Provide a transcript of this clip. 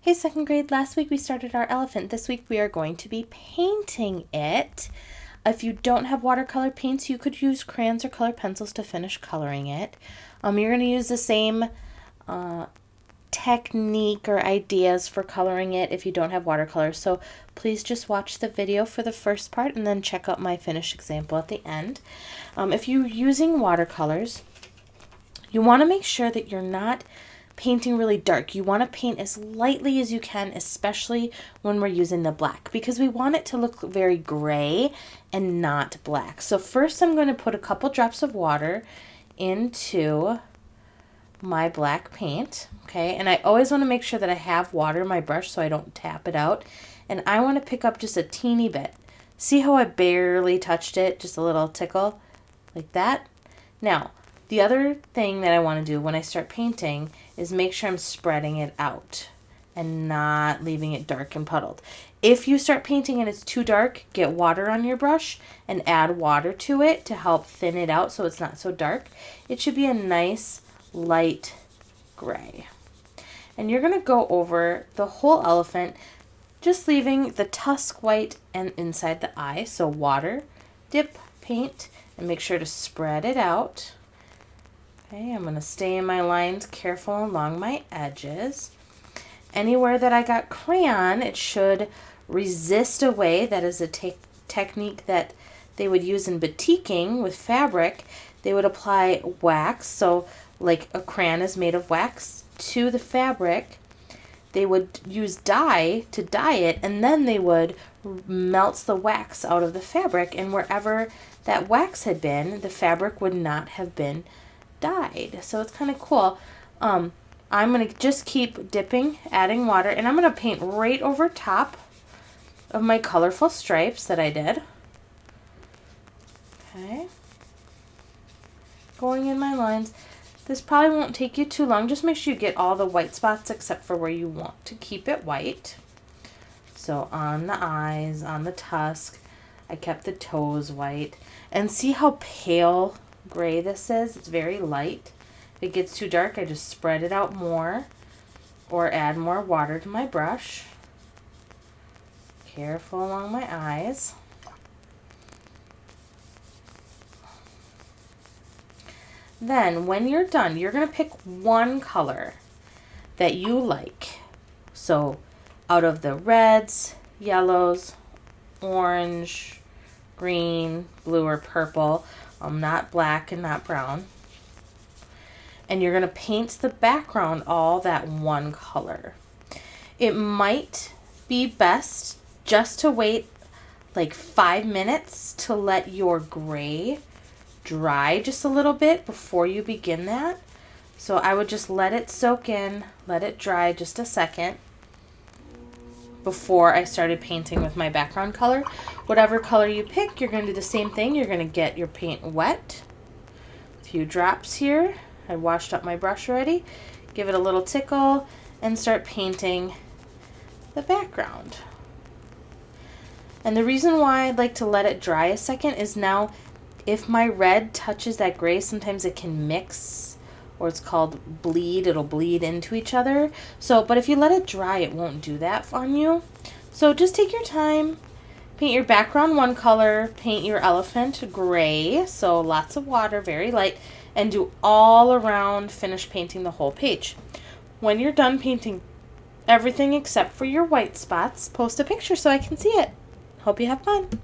Hey, second grade, last week we started our elephant. This week we are going to be painting it. If you don't have watercolor paints, you could use crayons or colored pencils to finish coloring it. You're going to use the same technique or ideas for coloring it if you don't have watercolor. So please just watch the video for the first part and then check out my finished example at the end. If you're using watercolors, you want to make sure that you're not painting really dark. You want to paint as lightly as you can, especially when we're using the black, because we want it to look very gray and not black. So first I'm going to put a couple drops of water into my black paint, okay? And I always want to make sure that I have water in my brush so I don't tap it out. And I want to pick up just a teeny bit. See how I barely touched it? Just a little tickle like that. Now, the other thing that I want to do when I start painting is make sure I'm spreading it out and not leaving it dark and puddled. If you start painting and it's too dark, get water on your brush and add water to it to help thin it out so it's not so dark. It should be a nice light gray. And you're going to go over the whole elephant, just leaving the tusk white and inside the eye. So water, dip, paint, and make sure to spread it out. Okay, I'm going to stay in my lines careful along my edges. Anywhere that I got crayon, it should resist away. That is a technique that they would use in batiking with fabric. They would apply wax, so like a crayon is made of wax, to the fabric. They would use dye to dye it, and then they would melt the wax out of the fabric, and wherever that wax had been, the fabric would not have been dyed. So it's kind of cool. I'm going to just keep dipping, adding water, and I'm going to paint right over top of my colorful stripes that I did. Okay. Going in my lines. This probably won't take you too long. Just make sure you get all the white spots except for where you want to keep it white. So on the eyes, on the tusk, I kept the toes white. And see how pale gray this is? It's very light. If it gets too dark, I just spread it out more or add more water to my brush. Careful along my eyes. Then when you're done, you're going to pick one color that you like. So out of the reds, yellows, orange, green, blue, or purple, not black and not brown. And you're going to paint the background all that one color. It might be best just to wait like 5 minutes to let your gray dry just a little bit before you begin that. So I would just let it soak in, let it dry just a second before I started painting with my background color. Whatever color you pick, you're going to do the same thing. You're going to get your paint wet. A few drops here. I washed up my brush already. Give it a little tickle and start painting the background. And the reason why I'd like to let it dry a second is now if my red touches that gray, sometimes it can mix, or it's called bleed. It'll bleed into each other. So, but if you let it dry, it won't do that on you. So just take your time. Paint your background one color. Paint your elephant gray. So lots of water, very light. And do all around, finish painting the whole page. When you're done painting everything except for your white spots, post a picture so I can see it. Hope you have fun.